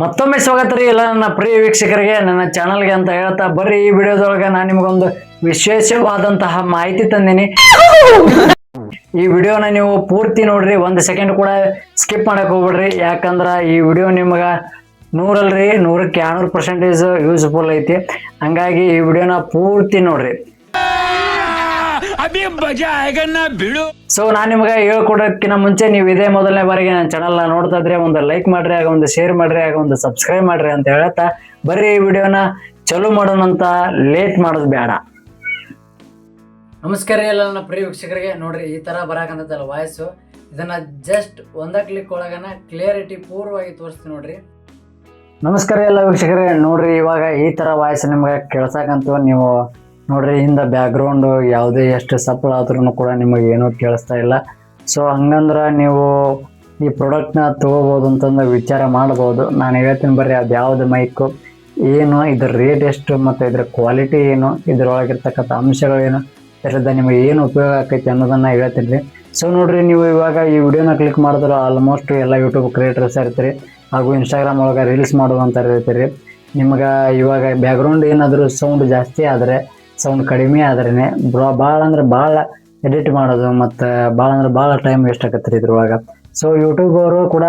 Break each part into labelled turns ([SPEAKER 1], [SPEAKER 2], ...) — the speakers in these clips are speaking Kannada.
[SPEAKER 1] ಮತ್ತೊಮ್ಮೆ ಸ್ವಾಗತ ರೀ ಎಲ್ಲ ನನ್ನ ಪ್ರಿಯ ವೀಕ್ಷಕರಿಗೆ ನನ್ನ ಚಾನಲ್ಗೆ ಅಂತ ಹೇಳ್ತಾ ಬರ್ರಿ ಈ ವಿಡಿಯೋದೊಳಗೆ ನಾನು ನಿಮಗೊಂದು ವಿಶೇಷವಾದಂತಹ ಮಾಹಿತಿ ತಂದೀನಿ. ಈ ವಿಡಿಯೋನ ನೀವು ಪೂರ್ತಿ ನೋಡ್ರಿ, 1 ಸೆಕೆಂಡ್ ಕೂಡ ಸ್ಕಿಪ್ ಮಾಡಕ್ ಹೋಗ್ಬಿಡ್ರಿ. ಯಾಕಂದ್ರ ಈ ವಿಡಿಯೋ ನಿಮ್ಗ 100 100ಕ್ಕೆ 200% ಯೂಸ್ಫುಲ್ ಐತಿ. ಹಂಗಾಗಿ ಈ ವಿಡಿಯೋನ ಪೂರ್ತಿ ನೋಡ್ರಿ. ಸೊ ನಾನು ನಿಮ್ಗೆ ಹೇಳ್ಕೊಡೋಕ್ಕಿಂತ ಮುಂಚೆ ನೀವು ಇದೇ ಮೊದಲನೇ ಬಾರಿಗೆ ನನ್ನ ಚಾನಲ್ ನೋಡ್ತಾ ಇದ್ರೆ ಒಂದು ಲೈಕ್ ಮಾಡ್ರಿ, ಆಗ ಒಂದು ಶೇರ್ ಮಾಡ್ರಿ, ಆಗ ಒಂದು ಸಬ್ಸ್ಕ್ರೈಬ್ ಮಾಡ್ರಿ ಅಂತ ಹೇಳ್ತಾ ಬರ್ರಿ ಈ ವಿಡಿಯೋನ ಚಲೋ ಮಾಡೋಣ ಅಂತ ಲೇಟ್ ಮಾಡೋದು ಬೇಡ. ನಮಸ್ಕಾರ ಎಲ್ಲ ನನ್ನ ಪ್ರಿಯ ವೀಕ್ಷಕರಿಗೆ. ನೋಡ್ರಿ ಈ ತರ ಬರಾಕಂತಲ್ಲ ವಾಯ್ಸು, ಇದನ್ನ ಜಸ್ಟ್ ಒಂದ ಕ್ಲಿಕ್ ಒಳಗನ ಕ್ಲಿಯರಿಟಿ ಪೂರ್ವವಾಗಿ ತೋರಿಸ್ತೀನಿ ನೋಡ್ರಿ. ನಮಸ್ಕಾರ ಎಲ್ಲ ವೀಕ್ಷಕರೇ. ನೋಡ್ರಿ ಇವಾಗ ಈ ತರ ವಾಯ್ಸ್ ನಿಮ್ಗೆ ಕೇಳ್ಸಕಂತ ನೀವು ನೋಡ್ರಿ, ಹಿಂದೆ ಬ್ಯಾಕ್ಗ್ರೌಂಡ್ ಯಾವುದೇ ಎಷ್ಟು ಸಪ್ಪಳ ಆದ್ರೂ ಕೂಡ ನಿಮಗೆ ಏನೂ ಕೇಳಿಸ್ತಾ ಇಲ್ಲ. ಸೊ ಹಂಗಂದ್ರೆ ನೀವು ಈ ಪ್ರಾಡಕ್ಟ್ನ ತೊಗೋಬೋದು ಅಂತಂದು ವಿಚಾರ ಮಾಡ್ಬೋದು. ನಾನು ಹೇಳ್ತೀನಿ ಬರ್ರಿ, ಅದು ಯಾವುದು ಮೈಕು ಏನು, ಇದ್ರ ರೇಟ್ ಎಷ್ಟು, ಮತ್ತು ಇದ್ರ ಕ್ವಾಲಿಟಿ ಏನು, ಇದ್ರೊಳಗಿರ್ತಕ್ಕಂಥ ಅಂಶಗಳೇನು, ಇದರಿಂದ ನಿಮಗೆ ಏನು ಉಪಯೋಗ ಆಕೈತಿ ಅನ್ನೋದನ್ನು ಹೇಳ್ತೀನಿ ರೀ. ಸೊ ನೋಡ್ರಿ, ನೀವು ಇವಾಗ ಈ ವಿಡಿಯೋನ ಕ್ಲಿಕ್ ಮಾಡಿದ್ರೆ ಆಲ್ಮೋಸ್ಟ್ ಎಲ್ಲ ಯೂಟ್ಯೂಬ್ ಕ್ರಿಯೇಟರ್ಸ್ ಇರ್ತೀರಿ, ಹಾಗೂ ಇನ್ಸ್ಟಾಗ್ರಾಮ್ ಒಳಗೆ ರೀಲ್ಸ್ ಮಾಡುವಂಥ ಇರ್ತೀರಿ. ನಿಮ್ಗೆ ಇವಾಗ ಬ್ಯಾಕ್ಗ್ರೌಂಡ್ ಏನಾದರೂ ಸೌಂಡ್ ಜಾಸ್ತಿ ಆದರೆ, ಸೌಂಡ್ ಕಡಿಮೆ ಆದ್ರೇ ಭಾಳ ಅಂದ್ರೆ ಭಾಳ ಎಡಿಟ್ ಮಾಡೋದು ಮತ್ತು ಭಾಳ ಅಂದ್ರೆ ಭಾಳ ಟೈಮ್ ವೇಸ್ಟ್ ಆಗತ್ತೆ ರೀ ಇದ್ರೊಳಗೆ. ಸೊ ಯೂಟ್ಯೂಬ್ ಅವರು ಕೂಡ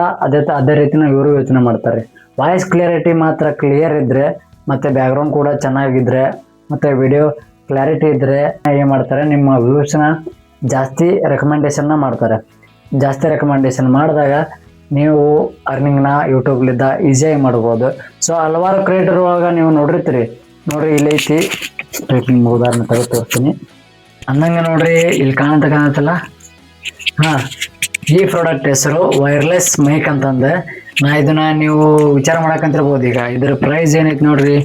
[SPEAKER 1] ಅದೇ ರೀತಿನ ಇವರು ಯೋಚನೆ ಮಾಡ್ತಾರೆ. ವಾಯ್ಸ್ ಕ್ಲಿಯರಿಟಿ ಮಾತ್ರ ಕ್ಲಿಯರ್ ಇದ್ದರೆ, ಮತ್ತು ಬ್ಯಾಕ್ಗ್ರೌಂಡ್ ಕೂಡ ಚೆನ್ನಾಗಿದ್ದರೆ, ಮತ್ತು ವಿಡಿಯೋ ಕ್ಲಾರಿಟಿ ಇದ್ದರೆ ಏನು ಮಾಡ್ತಾರೆ, ನಿಮ್ಮ ವ್ಯೂಸ್ನ ಜಾಸ್ತಿ ರೆಕಮೆಂಡೇಶನ್ನ ಮಾಡ್ತಾರೆ. ಜಾಸ್ತಿ ರೆಕಮೆಂಡೇಶನ್ ಮಾಡಿದಾಗ ನೀವು ಅರ್ನಿಂಗ್ನ ಯೂಟ್ಯೂಬ್ಲಿದ್ದ ಈಸಿಯಾಗಿ ಮಾಡ್ಬೋದು. ಸೊ ಹಲವಾರು ಕ್ರಿಯೇಟರ್ ಒಳಗೆ ನೀವು ನೋಡಿರ್ತೀರಿ. ನೋಡ್ರಿ ಇಲ್ಲಿ ಐತಿ, ನಿಮ್ಗೆ ಉದಾಹರಣೆ ತೆಗೆದು ತೋರಿಸ್ತೀನಿ. ಅಂದಂಗೆ ನೋಡ್ರಿ, ಇಲ್ಲಿ ಕಾಣತ್ತಲ್ಲ, ಹಾಂ, ಈ ಪ್ರಾಡಕ್ಟ್ ಹೆಸರು ವೈರ್ಲೆಸ್ ಮೈಕ್ ಅಂತಂದೆ. ನಾ ಇದನ್ನ ನೀವು ವಿಚಾರ ಮಾಡಕ್ಕಂತಿರ್ಬೋದು. ಈಗ ಇದ್ರ ಪ್ರೈಸ್ ಏನೈತಿ ನೋಡ್ರಿ,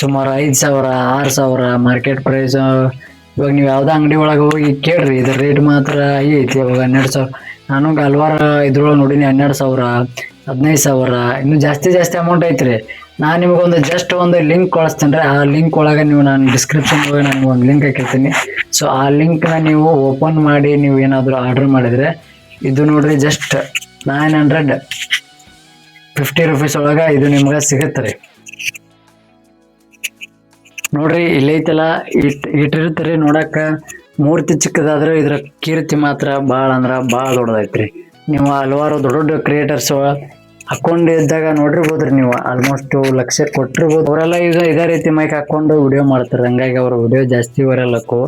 [SPEAKER 1] ಸುಮಾರು 5,000 6,000 ಮಾರ್ಕೆಟ್ ಪ್ರೈಸ್. ಇವಾಗ ನೀವು ಯಾವುದೋ ಅಂಗಡಿ ಒಳಗೆ ಹೋಗಿ ಕೇಳ್ರಿ, ಇದ್ರ ರೇಟ್ ಮಾತ್ರ ಐತಿ. ಇವಾಗ 12,000. ನಾನು ಹಲ್ವಾರು ಇದ್ರೊಳಗೆ ನೋಡೀನಿ, 12,000 15,000, ಇನ್ನೂ ಜಾಸ್ತಿ ಅಮೌಂಟ್ ಐತ್ರಿ. ನಾನು ನಿಮಗೊಂದು ಜಸ್ಟ್ ಒಂದು ಲಿಂಕ್ ಕಳಿಸ್ತೇನೆ ರೀ. ಆ ಲಿಂಕ್ ಒಳಗೆ ನೀವು, ನಾನು ಡಿಸ್ಕ್ರಿಪ್ಷನ್ ಒಳಗೆ ನಾನು ಒಂದು ಲಿಂಕ್ ಹಾಕಿರ್ತೀನಿ. ಸೊ ಆ ಲಿಂಕ್ನ ನೀವು ಓಪನ್ ಮಾಡಿ ನೀವು ಏನಾದರೂ ಆರ್ಡರ್ ಮಾಡಿದರೆ, ಇದು ನೋಡ್ರಿ ಜಸ್ಟ್ 950 ರೂಪೀಸ್ ಒಳಗೆ ಇದು ನಿಮ್ಗೆ ಸಿಗುತ್ತೆ ರೀ. ನೋಡ್ರಿ ಇಲ್ಲೈತಲ್ಲ, ಇಟ್ಟಿರ್ತೀರಿ ನೋಡಕ್ಕೆ ಮೂರ್ತಿ ಚಿಕ್ಕದಾದ್ರೆ ಇದ್ರ ಕೀರ್ತಿ ಮಾತ್ರ ಭಾಳ ಅಂದ್ರೆ ಭಾಳ ದೊಡ್ಡದೈತ್ರಿ. ನೀವು ಹಲವಾರು ದೊಡ್ಡ ಕ್ರಿಯೇಟರ್ಸ್ ಹಾಕೊಂಡಿದ್ದಾಗ ನೋಡಿರ್ಬೋದ್ರಿ, ನೀವು ಆಲ್ಮೋಸ್ಟ್ ಲಕ್ಷ ಕೊಟ್ಟಿರ್ಬೋದು. ಅವರೆಲ್ಲ ಈಗ ಇದೇ ರೀತಿ ಮೈಕ್ ಹಾಕೊಂಡು ವಿಡಿಯೋ ಮಾಡ್ತಾರೆ. ಹಂಗಾಗಿ ಅವ್ರ ವಿಡಿಯೋ ಜಾಸ್ತಿ ವೈರಲ್ಲಕ್ಕೂ,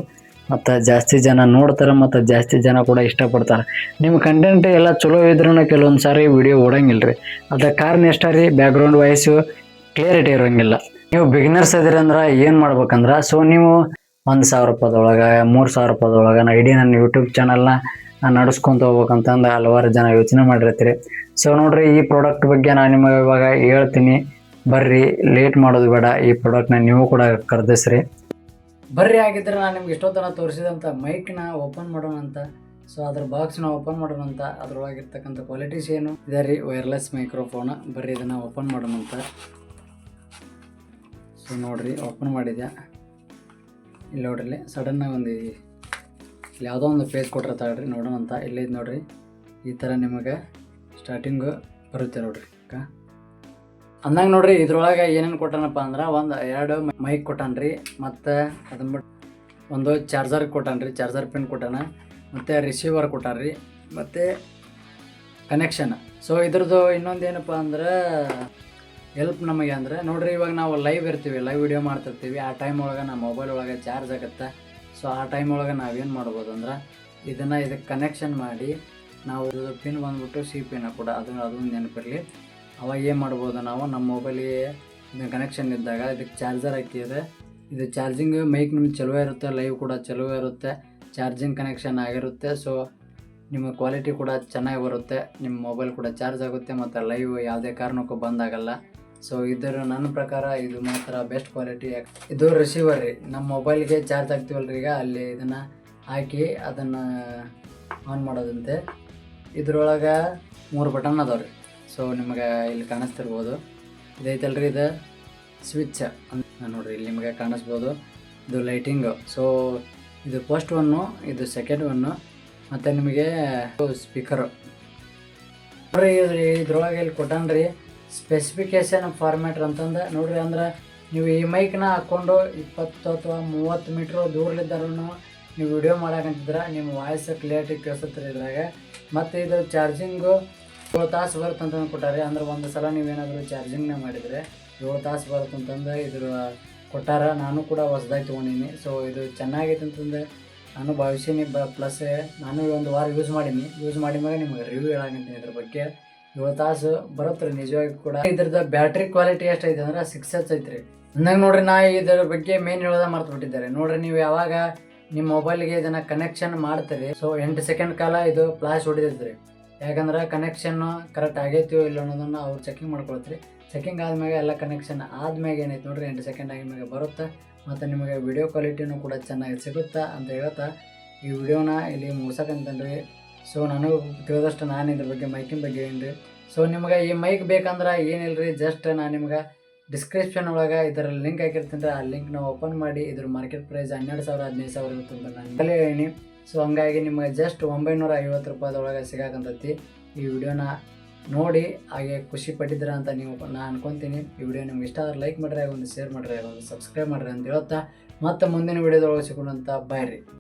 [SPEAKER 1] ಮತ್ತು ಜಾಸ್ತಿ ಜನ ನೋಡ್ತಾರೆ, ಮತ್ತು ಜಾಸ್ತಿ ಜನ ಕೂಡ ಇಷ್ಟಪಡ್ತಾರೆ. ನಿಮ್ಮ ಕಂಟೆಂಟ್ ಎಲ್ಲ ಚಲೋ ಇದ್ರೂ ಕೆಲವೊಂದು ಸಾರಿ ವಿಡಿಯೋ ಓಡಂಗಿಲ್ಲ ರೀ. ಅದಕ್ಕೆ ಕಾರಣ ಎಷ್ಟೇ ರೀ, ಬ್ಯಾಕ್ಗ್ರೌಂಡ್ ವಾಯ್ಸು ಕ್ಲಿಯರಿಟಿ ಇರೋಂಗಿಲ್ಲ. ನೀವು ಬಿಗಿನರ್ಸ್ ಇದ್ದೀರಿ ಅಂದ್ರೆ ಏನು ಮಾಡ್ಬೇಕಂದ್ರೆ, ಸೊ ನೀವು 1,000 ರೂಪಾಯಿದೊಳಗೆ 3,000 ರೂಪಾಯಿದೊಳಗೆ ಇಡೀ ನನ್ನ ಯೂಟ್ಯೂಬ್ ಚಾನಲ್ನ ನಾನು ನಡೆಸ್ಕೊಂತ ಹೋಗ್ಬೇಕಂತಂದು ಹಲವಾರು ಜನ ಯೋಚನೆ ಮಾಡಿರ್ತೀರಿ. ಸೊ ನೋಡ್ರಿ, ಈ ಪ್ರಾಡಕ್ಟ್ ಬಗ್ಗೆ ನಾನು ನಿಮಗೆ ಇವಾಗ ಹೇಳ್ತೀನಿ. ಬರ್ರಿ, ಲೇಟ್ ಮಾಡೋದು ಬೇಡ, ಈ ಪ್ರಾಡಕ್ಟ್ನ ನೀವು ಕೂಡ ಖರೀದಿಸ್ರಿ. ಬರ್ರಿ, ಆಗಿದ್ರೆ ನಾನು ನಿಮ್ಗೆ ಇಷ್ಟೊತ್ತನ ತೋರಿಸಿದಂಥ ಮೈಕ್ನ ಓಪನ್ ಮಾಡೋಣ ಅಂತ. ಸೊ ಅದ್ರ ಬಾಕ್ಸ್ನ ಓಪನ್ ಮಾಡೋಣ ಅಂತ. ಅದ್ರೊಳಗಿರ್ತಕ್ಕಂಥ ಕ್ವಾಲಿಟೀಸ್ ಏನು ಇದೆ ರೀ, ವೈರ್ಲೆಸ್ ಮೈಕ್ರೋಫೋನ್. ಬರ್ರಿ ಇದನ್ನು ಓಪನ್ ಮಾಡೋಣ ಅಂತ. ಸೊ ನೋಡ್ರಿ, ಓಪನ್ ಮಾಡಿದ್ಯಾ, ಇಲ್ಲಿ ನೋಡ್ರಿ ಸಡನ್ನಾಗಿ ಒಂದು ಯಾವುದೋ ಒಂದು ಪೇಜ್ ಕೊಟ್ಟಿರ್ತಾಳ್ರಿ, ನೋಡೋಣ ಅಂತ. ಇಲ್ಲಿದ್ದು ನೋಡ್ರಿ, ಈ ಥರ ನಿಮಗೆ ಸ್ಟಾರ್ಟಿಂಗು ಬರುತ್ತೆ ನೋಡ್ರಿ. ಅಂದಂಗೆ ನೋಡ್ರಿ, ಇದ್ರೊಳಗೆ ಏನೇನು ಕೊಟ್ಟಾನಪ್ಪ ಅಂದ್ರೆ, 2 ಮೈಕ್ ಕೊಟ್ಟಾನ್ರಿ, ಮತ್ತು ಅದನ್ನ ಬಿಟ್ಟು ಒಂದು ಚಾರ್ಜರ್ ಕೊಟ್ಟಾನ್ರಿ, ಚಾರ್ಜರ್ ಪಿನ್ ಕೊಟ್ಟಾನ, ಮತ್ತು ರಿಸೀವರ್ ಕೊಟ್ಟಾರ್ರಿ, ಮತ್ತು ಕನೆಕ್ಷನ್. ಸೊ ಇದ್ರದ್ದು ಇನ್ನೊಂದು ಏನಪ್ಪ ಅಂದ್ರೆ ಹೆಲ್ಪ್ ನಮಗೆ ಅಂದರೆ, ನೋಡ್ರಿ ಇವಾಗ ನಾವು ಲೈವ್ ಇರ್ತೀವಿ, ಲೈವ್ ವಿಡಿಯೋ ಮಾಡ್ತಿರ್ತೀವಿ. ಆ ಟೈಮ್ ಒಳಗೆ ನಮ್ಮ ಮೊಬೈಲ್ ಒಳಗೆ ಚಾರ್ಜ್ ಆಗುತ್ತೆ. ಸೊ ಆ ಟೈಮ್ ಒಳಗೆ ನಾವೇನು ಮಾಡ್ಬೋದು ಅಂದ್ರೆ, ಇದಕ್ಕೆ ಕನೆಕ್ಷನ್ ಮಾಡಿ ನಾವು ಪಿನ್ ಬಂದ್ಬಿಟ್ಟು ಸಿ ಪಿನ್ ಕೂಡ ಅದೊಂದು ನೆನಪಿರಲಿ. ಅವಾಗ ಏನು ಮಾಡ್ಬೋದು, ನಾವು ನಮ್ಮ ಮೊಬೈಲಿಗೆ ಇದು ಕನೆಕ್ಷನ್ ಇದ್ದಾಗ ಇದಕ್ಕೆ ಚಾರ್ಜರ್ ಹಾಕಿದರೆ ಇದು ಚಾರ್ಜಿಂಗ್ ಮೈಕ್ ನಿಮ್ಗೆ ಚಲೋ ಇರುತ್ತೆ, ಲೈವ್ ಕೂಡ ಚಲೋ ಇರುತ್ತೆ, ಚಾರ್ಜಿಂಗ್ ಕನೆಕ್ಷನ್ ಆಗಿರುತ್ತೆ. ಸೊ ನಿಮ್ಮ ಕ್ವಾಲಿಟಿ ಕೂಡ ಚೆನ್ನಾಗಿ ಬರುತ್ತೆ, ನಿಮ್ಮ ಮೊಬೈಲ್ ಕೂಡ ಚಾರ್ಜ್ ಆಗುತ್ತೆ, ಮತ್ತು ಲೈವ್ ಯಾವುದೇ ಕಾರಣಕ್ಕೂ ಬಂದಾಗಲ್ಲ. ಸೊ ನನ್ನ ಪ್ರಕಾರ ಇದು ಮಾತ್ರ ಬೆಸ್ಟ್ ಕ್ವಾಲಿಟಿ. ಇದು ರಿಸೀವರ್ ರೀ, ನಮ್ಮ ಮೊಬೈಲ್ಗೆ ಚಾರ್ಜ್ ಆಗ್ತೀವಲ್ರಿ, ಈಗ ಅಲ್ಲಿ ಇದನ್ನು ಹಾಕಿ ಅದನ್ನು ಆನ್ ಮಾಡೋದಂತೆ. ಇದ್ರೊಳಗೆ 3 ಬಟನ್ ಅದಾವೆ ರೀ. ಸೊ ನಿಮಗೆ ಇಲ್ಲಿ ಕಾಣಿಸ್ತಿರ್ಬೋದು, ಇದೈತಲ್ರಿ, ಇದು ಸ್ವಿಚ್ ಅಂತ ನೋಡಿರಿ, ಇಲ್ಲಿ ನಿಮಗೆ ಕಾಣಿಸ್ಬೋದು. ಇದು ಲೈಟಿಂಗು. ಸೊ ಇದು ಫಸ್ಟ್ ಒನ್ನು, ಇದು ಸೆಕೆಂಡ್ ಒನ್ನು, ಮತ್ತು ನಿಮಗೆ ಸ್ಪೀಕರು ನೋಡ್ರಿ. ಇದ್ರೊಳಗೆ ಇಲ್ಲಿ ಕೊಟ್ಟಾನ್ರಿ ಸ್ಪೆಸಿಫಿಕೇಶನ್ ಫಾರ್ಮ್ಯಾಟ್ರ್ ಅಂತಂದು ನೋಡ್ರಿ. ಅಂದ್ರೆ ನೀವು ಈ ಮೈಕ್ನ ಹಾಕ್ಕೊಂಡು 20 ಅಥವಾ 30 ಮೀಟ್ರ್ ದೂರಲಿದ್ದರೂ ನೀವು ವಿಡಿಯೋ ಮಾಡಕಂತಿದ್ರೆ ನಿಮ್ಮ ವಾಯ್ಸ್ ಕ್ಲಿಯರಿಟಿ ಕೇಳಿಸುತ್ತೆ ಇದ್ರಾಗ. ಮತ್ತು ಇದು ಚಾರ್ಜಿಂಗು 7 ತಾಸು ಬರುತ್ತೆ ಅಂತಂದು ಕೊಟ್ಟಾರೆ. ಅಂದ್ರೆ ಒಂದು ಸಲ ನೀವೇನಾದರೂ ಚಾರ್ಜಿಂಗ್ನ ಮಾಡಿದರೆ 7 ತಾಸು ಬರುತ್ತೆ ಅಂತಂದು ಇದ್ರ ಕೊಟ್ಟಾರ. ನಾನು ಕೂಡ ಹೊಸ್ದಾಗಿ ತೊಗೊಂಡಿನಿ. ಸೊ ಇದು ಚೆನ್ನಾಗೈತೆ ಅಂತಂದು ನಾನು ಭಾವಿಸೀನಿ. ಪ್ಲಸ್ ನಾನು ಒಂದು ವಾರ ಯೂಸ್ ಮಾಡಿದ್ಮೇಲೆ ನಿಮ್ಗೆ ರಿವ್ಯೂ ಹೇಳಾಕಂತೀನಿ ಇದ್ರ ಬಗ್ಗೆ. 7 ತಾಸು ಬರುತ್ತೆ ರೀ ನಿಜವಾಗಿ ಕೂಡ. ಇದ್ರದ್ದು ಬ್ಯಾಟ್ರಿ ಕ್ವಾಲಿಟಿ ಎಷ್ಟೈತೆ ಅಂದ್ರೆ 6H ಐತ್ರಿ. ಅಂದಾಗ ನೋಡ್ರಿ, ನಾ ಇದರ ಬಗ್ಗೆ ಮೇನ್ ಹೇಳೋದ ಮರ್ತು ಬಿಟ್ಟಿದ್ದಾರೆ ನೋಡ್ರಿ. ನೀವು ಯಾವಾಗ ನಿಮ್ಮ ಮೊಬೈಲ್ಗೆ ಇದನ್ನು ಕನೆಕ್ಷನ್ ಮಾಡ್ತೀರಿ, ಸೊ 8 ಸೆಕೆಂಡ್ ಕಾಲ ಇದು ಫ್ಲಾಶ್ ಹೊಡಿತೈತ್ರಿ. ಯಾಕಂದ್ರೆ ಕನೆಕ್ಷನ್ನು ಕರೆಕ್ಟ್ ಆಗೈತಿಯೋ ಇಲ್ಲ ಅನ್ನೋದನ್ನು ಅವ್ರು ಚೆಕಿಂಗ್ ಮಾಡ್ಕೊಳ್ತೀರಿ. ಚೆಕಿಂಗ್ ಆದ್ಮೇಲೆ ಎಲ್ಲ ಕನೆಕ್ಷನ್ ಆದ್ಮೇಲೆ ಏನೈತೆ ನೋಡ್ರಿ 8 ಸೆಕೆಂಡ್ ಆಗಿದ್ಮೇಲೆ ಬರುತ್ತೆ. ಮತ್ತು ನಿಮಗೆ ವಿಡಿಯೋ ಕ್ವಾಲಿಟಿನೂ ಕೂಡ ಚೆನ್ನಾಗಿ ಸಿಗುತ್ತಾ ಅಂತ ಹೇಳ್ತಾ ಈ ವಿಡಿಯೋನ ಇಲ್ಲಿ ಮುಗಿಸಕಂತನ್ರಿ. ಸೊ ನನಗೆ ತಿಳಿದಷ್ಟು ನಾನು ಇದ್ರ ಬಗ್ಗೆ ಮೈಕಿನ ಬಗ್ಗೆ ಏನ್ರಿ. ಸೊ ನಿಮ್ಗೆ ಈ ಮೈಕ್ ಬೇಕಂದ್ರೆ ಏನಿಲ್ಲ ರೀ, ಜಸ್ಟ್ ನಾನು ನಿಮ್ಗೆ ಡಿಸ್ಕ್ರಿಪ್ಷನ್ ಒಳಗೆ ಇದರ ಲಿಂಕ್ ಹಾಕಿರ್ತೀನಿ ರೀ. ಆ ಲಿಂಕ್ನ ಓಪನ್ ಮಾಡಿ ಇದ್ರ ಮಾರ್ಕೆಟ್ ಪ್ರೈಸ್ 12,000 15,000 ಇರುತ್ತೆ ಅಂತ ನಾನು ಕಲೆ ಹೇಳಿ. ಸೊ ಹಂಗಾಗಿ ನಿಮಗೆ ಜಸ್ಟ್ 950 ರೂಪಾಯಿದೊಳಗೆ ಸಿಗಾಕಂತೈತಿ. ಈ ವಿಡಿಯೋನ ನೋಡಿ ಹಾಗೆ ಖುಷಿ ಪಟ್ಟಿದ್ದೀರಾ ಅಂತ ನಾನು ಅನ್ಕೊತೀನಿ. ಈ ವಿಡಿಯೋ ನಿಮ್ಗೆ ಇಷ್ಟ ಆದ್ರೆ ಲೈಕ್ ಮಾಡಿರಿ, ಒಂದು ಶೇರ್ ಮಾಡಿರಿ, ಒಂದು ಸಬ್ಸ್ಕ್ರೈಬ್ ಮಾಡಿರಿ ಅಂತ ಹೇಳ್ತಾ ಮತ್ತೆ ಮುಂದಿನ ವಿಡಿಯೋದೊಳಗೆ ಸಿಗೋಣ ಅಂತ. ಬಾಯ್ ರೀ.